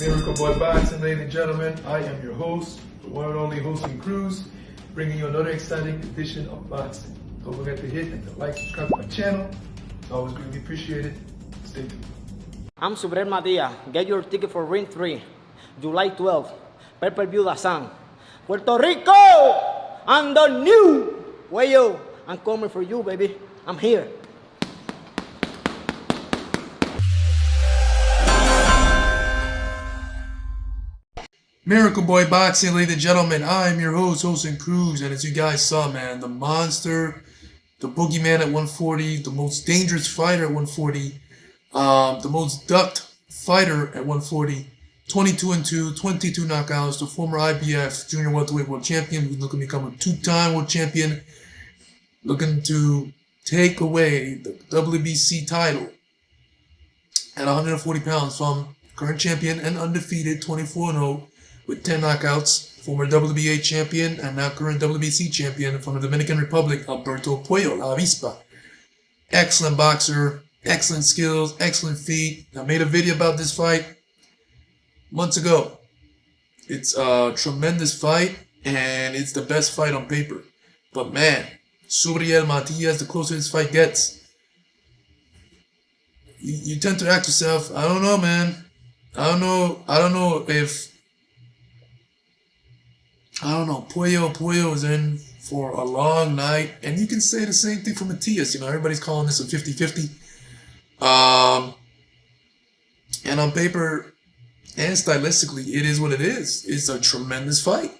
Miracle Boy Boxing, ladies and gentlemen. I am your host, the one and only hosting Cruz, bringing you another exciting edition of boxing. Don't forget to hit and like, subscribe to my channel. It's always greatly appreciated. Stay tuned. I'm Subriel Matias. Get your ticket for Ring 3, July 12th, pay-per-view Dazan, Puerto Rico, and the new Puello. I'm coming for you, baby. I'm here. Miracle Boy Boxing, ladies and gentlemen. I am your host, hosting Cruz, and as you guys saw, man, the monster, the boogeyman at 140, the most dangerous fighter at 140, the most ducked fighter at 140, 22-2, 22 knockouts, the former IBF junior welterweight world champion who's looking to become a two-time world champion, looking to take away the WBC title at 140 pounds from current champion and undefeated 24-0 with 10 knockouts, former WBA champion and now current WBC champion from the Dominican Republic, Alberto Puello, La Avispa. Excellent boxer, excellent skills, excellent feet. I made a video about this fight months ago. It's a tremendous fight, and it's the best fight on paper. But man, Subriel Matias, the closer this fight gets, you tend to ask yourself, I don't know, man. I don't know if Puello is in for a long night. And you can say the same thing for Matias. You know, everybody's calling this a 50-50. And on paper and stylistically, it is what it is. It's a tremendous fight.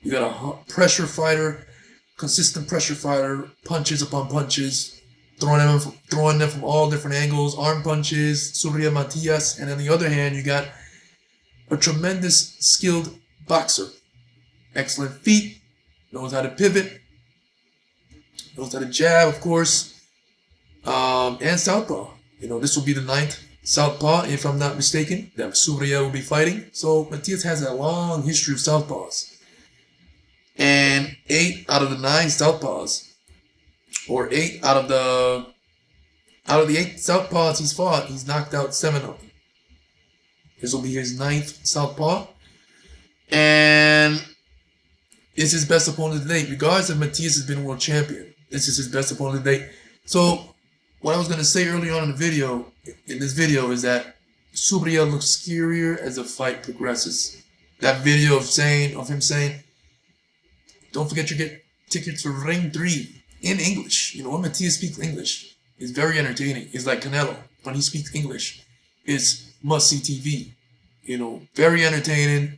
You got a pressure fighter, consistent pressure fighter, punches upon punches, throwing them from all different angles, arm punches, Subriel Matias. And on the other hand, you got a tremendous skilled boxer. Excellent feet, knows how to pivot, knows how to jab, of course, and southpaw. You know, this will be the 9th southpaw, if I'm not mistaken, that Subriel will be fighting. So Matias has a long history of southpaws. And 8 out of the 9 southpaws, or 8 out of the 8 southpaws he's fought, he's knocked out 7 of them. This will be his 9th southpaw. And it's his best opponent to date. Regardless if Matias has been world champion, this is his best opponent to date. So what I was going to say earlier on in this video, is that Subriel looks scarier as the fight progresses. That video of him saying, don't forget to get tickets for Ring 3 in English. You know, when Matias speaks English, it's very entertaining. It's like Canelo. When he speaks English, it's must-see TV. You know, very entertaining.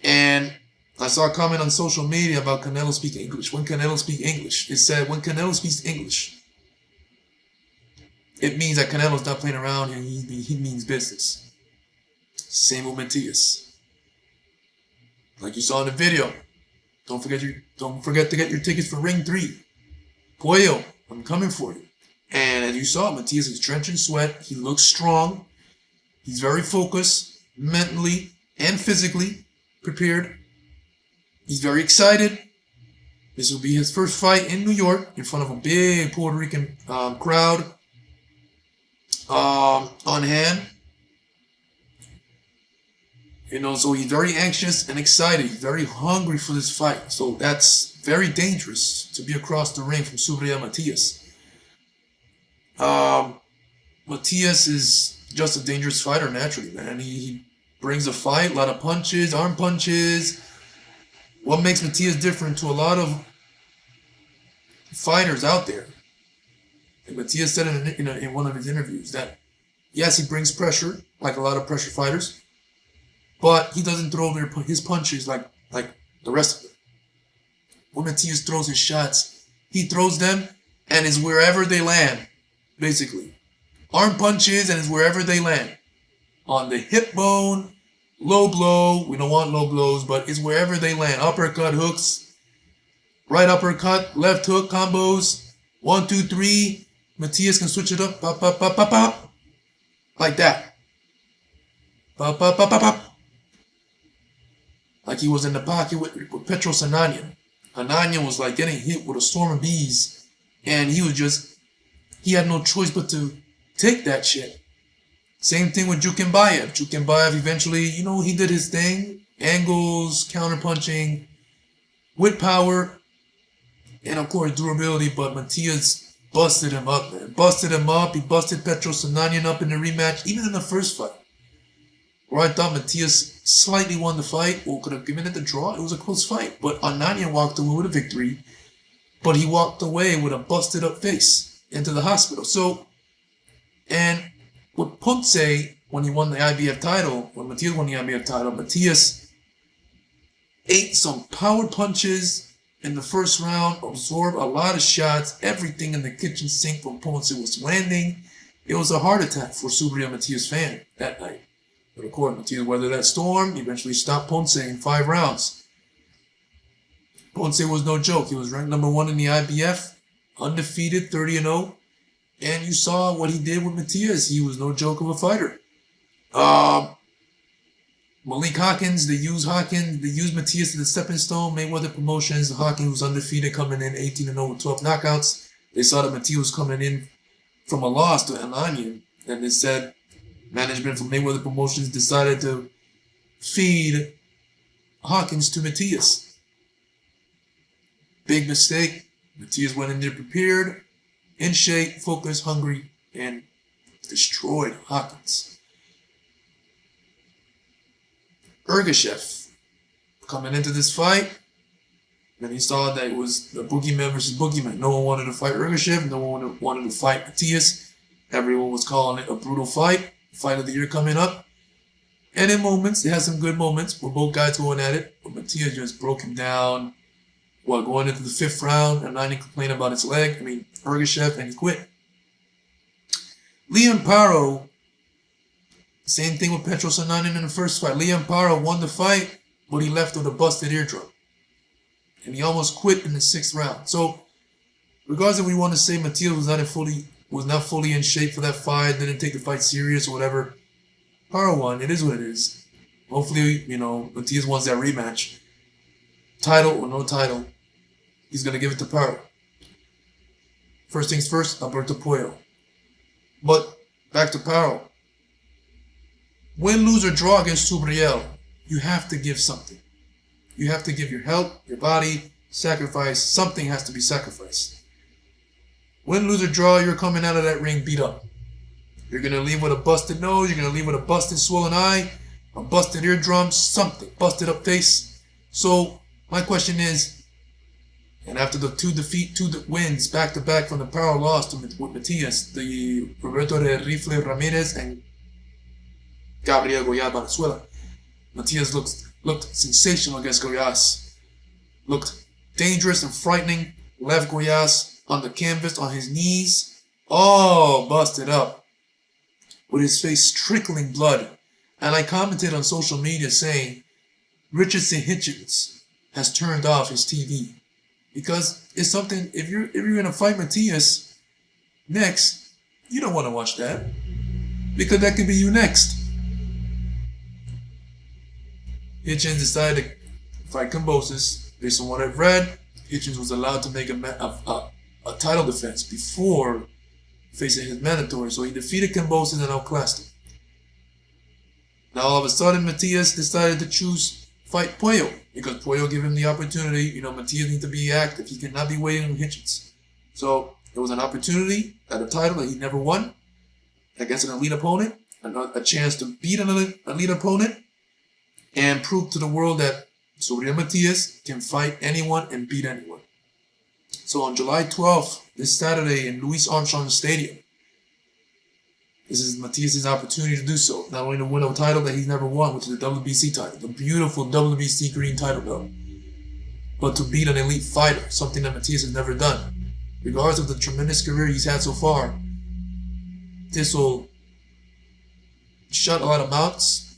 And I saw a comment on social media about Canelo speaking English. When Canelo speaks English, it said when Canelo speaks English, it means that Canelo's not playing around and he means business. Same with Matias. Like you saw in the video, don't forget to get your tickets for Ring 3. Puello, I'm coming for you. And as you saw, Matias is drenched in sweat. He looks strong. He's very focused, mentally and physically prepared. He's very excited. This will be his first fight in New York in front of a big Puerto Rican crowd on hand. You know, so he's very anxious and excited. He's very hungry for this fight. So that's very dangerous to be across the ring from Subriel Matias. Matias is just a dangerous fighter naturally, man. He brings a fight, a lot of punches, arm punches. What makes Matias different to a lot of fighters out there? And Matias said in one of his interviews that, yes, he brings pressure, like a lot of pressure fighters, but he doesn't throw his punches like the rest of them. When Matias throws his shots, he throws them and is wherever they land, basically. Arm punches and is wherever they land. On the hip bone, low blow, we don't want low blows, but it's wherever they land. Uppercut, hooks, right uppercut, left hook combos, 1, 2, 3. Matias can switch it up, pop, pop, pop, pop, pop, like that. Pop, pop, pop, pop, pop. Like he was in the pocket with Petros Ananian. Ananian was like getting hit with a storm of bees, and he had no choice but to take that shit. Same thing with Jukinbayev. Jukinbayev eventually, he did his thing. Angles, counterpunching, with power, and of course durability, but Matias busted him up, man. Busted him up. He busted Petro Sananian up in the rematch, even in the first fight, where I thought Matias slightly won the fight, or could have given it the draw. It was a close fight, but Ananian walked away with a victory, but he walked away with a busted up face into the hospital. So, and with Ponce, when he won the IBF title, when Matias won the IBF title, Matias ate some power punches in the first round, absorbed a lot of shots. Everything in the kitchen sink from Ponce was landing. It was a heart attack for Subriel Matias fan that night. But of course, Matias weathered that storm, eventually stopped Ponce in 5 rounds. Ponce was no joke. He was ranked number 1 in the IBF, undefeated, 30-0. And you saw what he did with Matias. He was no joke of a fighter. Malik Hawkins, they used Matias as the stepping stone. Mayweather Promotions, Hawkins was undefeated, coming in 18-0 with 12 knockouts. They saw that Matias was coming in from a loss to Ananian, and they said management from Mayweather Promotions decided to feed Hawkins to Matias. Big mistake. Matias went in there prepared, in shape, focused, hungry, and destroyed Hawkins. Ergashev coming into this fight, and he saw that it was the boogeyman versus boogeyman. No one wanted to fight Ergashev. No one wanted to fight Matias. Everyone was calling it a brutal fight. Fight of the year coming up. And in moments, it had some good moments where both guys going at it, but Matias just broke him down. Well, going into the 5th round, and Nani complained about his leg. Ergashev, and he quit. Liam Paro, same thing with Petro Sananian in the first fight. Liam Paro won the fight, but he left with a busted eardrum. And he almost quit in the 6th round. So, regardless if we want to say Matias was not fully in shape for that fight, didn't take the fight serious or whatever, Paro won. It is what it is. Hopefully, Matias wants that rematch. Title or no title, he's going to give it to Paro. First things first, Alberto Puello. But back to Paro. Win, lose, or draw against Subriel, you have to give something. You have to give your health, your body, sacrifice. Something has to be sacrificed. Win, lose, or draw, you're coming out of that ring beat up. You're going to leave with a busted nose. You're going to leave with a busted swollen eye, a busted eardrum, something. Busted up face. So, my question is, and after the 2 wins back-to-back from the Paro loss with Matias, the Roberto de Rifle Ramirez and Gabriel Goyas Venezuela, Matias looked sensational against Goyas. Looked dangerous and frightening. Left Goyas on the canvas, on his knees, all busted up, with his face trickling blood. And I commented on social media saying, Richardson Hitchens has turned off his TV. Because it's something, if you're gonna fight Matias next, you don't want to watch that. Because that could be you next. Hitchens decided to fight Kambosos. Based on what I've read, Hitchens was allowed to make a title defense before facing his mandatory. So he defeated Kambosos and outclassed him. Now all of a sudden, Matias decided to fight Puello, because Puello gave him the opportunity. Matias needs to be active. He cannot be waiting on Hitchens. So it was an opportunity at a title that he never won against an elite opponent, a chance to beat an elite opponent and prove to the world that Subriel Matias can fight anyone and beat anyone. So on July 12th, this Saturday in Louis Armstrong Stadium, this is Matias' opportunity to do so. Not only to win a title that he's never won, which is the WBC title, the beautiful WBC green title belt, but to beat an elite fighter, something that Matias has never done. Regardless of the tremendous career he's had so far, this will shut a lot of mouths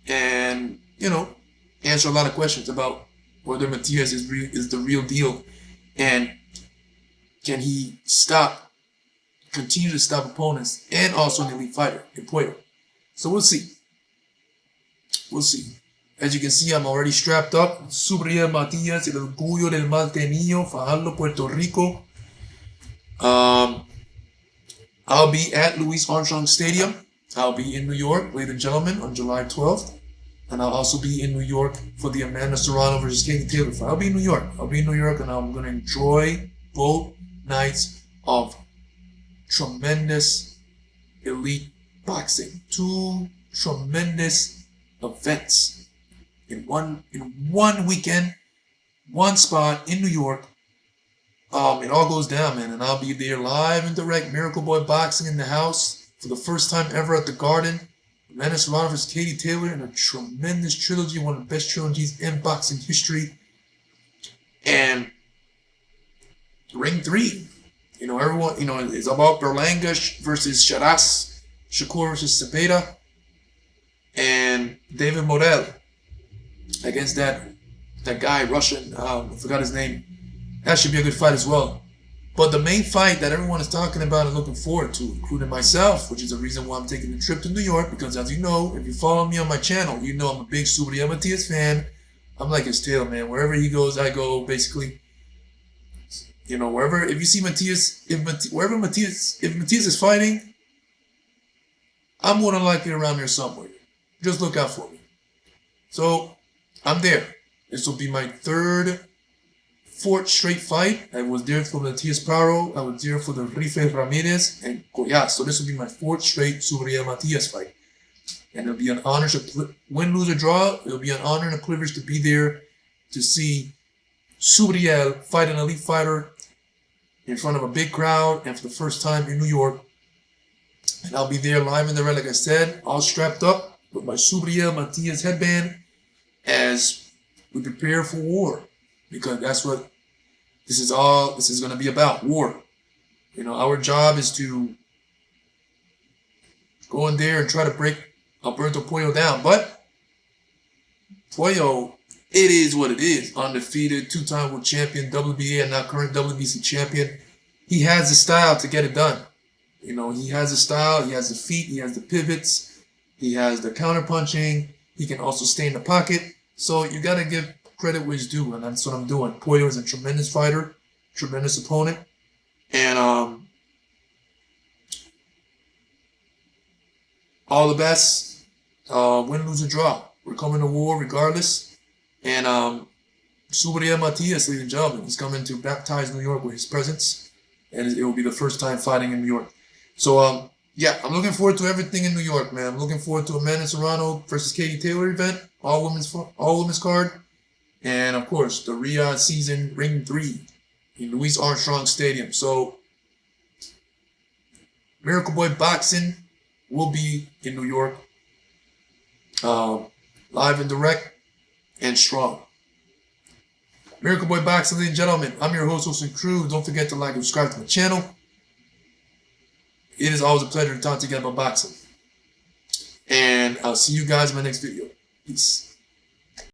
and, answer a lot of questions about whether Matias is the real deal and can he continue to stop opponents, and also an elite fighter in Puello. So we'll see. We'll see. As you can see, I'm already strapped up. Subriel Matias, el orgullo del Malteño, Fajardo, Puerto Rico. I'll be at Louis Armstrong Stadium I'll be in New York, ladies and gentlemen, on July 12th. And I'll also be in New York for the Amanda Serrano versus Katie Taylor fight. I'll be in New York. And I'm going to enjoy both nights of tremendous elite boxing. Two tremendous events in one weekend, one spot in New York. It all goes down, man, and I'll be there live and direct. Miracle Boy Boxing in the house for the first time ever at the Garden. Amanda Serrano vs. Katie Taylor in a tremendous trilogy, one of the best trilogies in boxing history. And Ring 3, everyone, it's about Berlanga versus Sharas, Shakur versus Cepeda, and David Morel against that guy, Russian, I forgot his name. That should be a good fight as well. But the main fight that everyone is talking about and looking forward to, including myself, which is the reason why I'm taking the trip to New York, because as you know, if you follow me on my channel, you know I'm a big Subriel Matias fan. I'm like his tail, man. Wherever he goes, I go, basically. Wherever, if you see Matias, if Matias is fighting, I'm more than likely around there somewhere. Just look out for me. So, I'm there. This will be my fourth straight fight. I was there for Matias Praro. I was there for the Rife Ramirez and Coyas. So this will be my fourth straight Subriel Matias fight. And it'll be an honor to win, lose, or draw. It'll be an honor and a privilege to be there to see Subriel fight an elite fighter in front of a big crowd and for the first time in New York. And I'll be there live in the red, like I said, all strapped up with my Subriel Matias headband as we prepare for war. Because that's what this is going to be about, war. Our job is to go in there and try to break Alberto Puello down. But Puello, it is what it is. Undefeated, two-time world champion, WBA and now current WBC champion. He has the style to get it done. He has the style, he has the feet, he has the pivots, he has the counter-punching. He can also stay in the pocket. So you got to give credit where it's due, and that's what I'm doing. Puello is a tremendous fighter, tremendous opponent, and all the best. Win, lose, or draw. We're coming to war regardless. And Subriel Matias, ladies and gentlemen, he's coming to baptize New York with his presence, and it will be the first time fighting in New York. So yeah, I'm looking forward to everything in New York, man. I'm looking forward to Amanda Serrano versus Katie Taylor event, all women's card. And, of course, the Riyadh season Ring 3 in Louis Armstrong Stadium. So, Miracle Boy Boxing will be in New York. Live and direct and strong. Miracle Boy Boxing, ladies and gentlemen. I'm your host and crew. Don't forget to like and subscribe to my channel. It is always a pleasure to talk to you guys about boxing. And I'll see you guys in my next video. Peace.